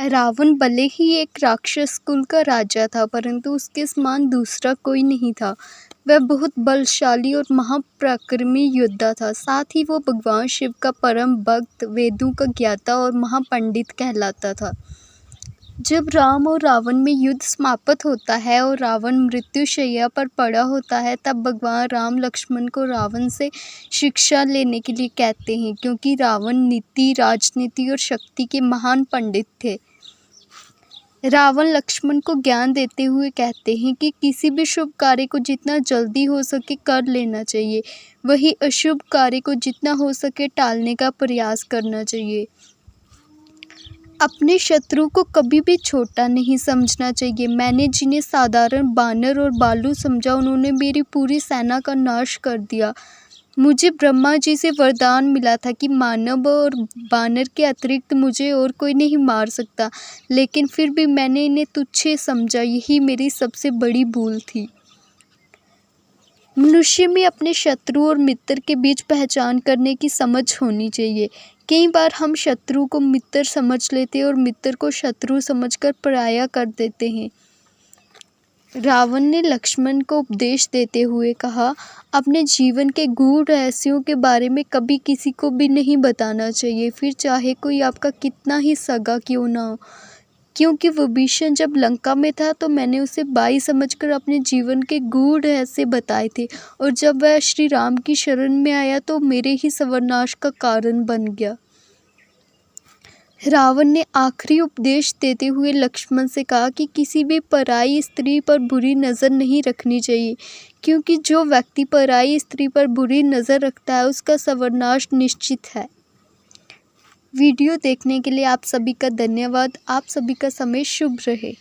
रावण भले ही एक राक्षस कुल का राजा था, परंतु उसके समान दूसरा कोई नहीं था। वह बहुत बलशाली और महापराक्रमी योद्धा था। साथ ही वो भगवान शिव का परम भक्त, वेदों का ज्ञाता और महापंडित कहलाता था। जब राम और रावण में युद्ध समाप्त होता है और रावण मृत्युशैया पर पड़ा होता है, तब भगवान राम लक्ष्मण को रावण से शिक्षा लेने के लिए कहते हैं, क्योंकि रावण नीति, राजनीति और शक्ति के महान पंडित थे। रावण लक्ष्मण को ज्ञान देते हुए कहते हैं कि किसी भी शुभ कार्य को जितना जल्दी हो सके कर लेना चाहिए, वही अशुभ कार्य को जितना हो सके टालने का प्रयास करना चाहिए। अपने शत्रु को कभी भी छोटा नहीं समझना चाहिए। मैंने जिन्हें साधारण बानर और बालू समझा, उन्होंने मेरी पूरी सेना का नाश कर दिया। मुझे ब्रह्मा जी से वरदान मिला था कि मानव और बानर के अतिरिक्त मुझे और कोई नहीं मार सकता, लेकिन फिर भी मैंने इन्हें तुच्छ समझा। यही मेरी सबसे बड़ी भूल थी। मनुष्य में अपने शत्रु और मित्र के बीच पहचान करने की समझ होनी चाहिए। कई बार हम शत्रु को मित्र समझ लेते हैं और मित्र को शत्रु समझकर पराया कर देते हैं। रावण ने लक्ष्मण को उपदेश देते हुए कहा, अपने जीवन के गूढ़ रहस्यों के बारे में कभी किसी को भी नहीं बताना चाहिए, फिर चाहे कोई आपका कितना ही सगा क्यों ना हो। क्योंकि विभीषण जब लंका में था तो मैंने उसे बाई समझकर अपने जीवन के गूढ़ रहस्य बताए थे, और जब वह श्री राम की शरण में आया तो मेरे ही सर्वनाश का कारण बन गया। रावण ने आखिरी उपदेश देते हुए लक्ष्मण से कहा कि किसी भी पराई स्त्री पर बुरी नज़र नहीं रखनी चाहिए, क्योंकि जो व्यक्ति पराई स्त्री पर बुरी नज़र रखता है उसका सर्वनाश निश्चित है। वीडियो देखने के लिए आप सभी का धन्यवाद। आप सभी का समय शुभ रहे।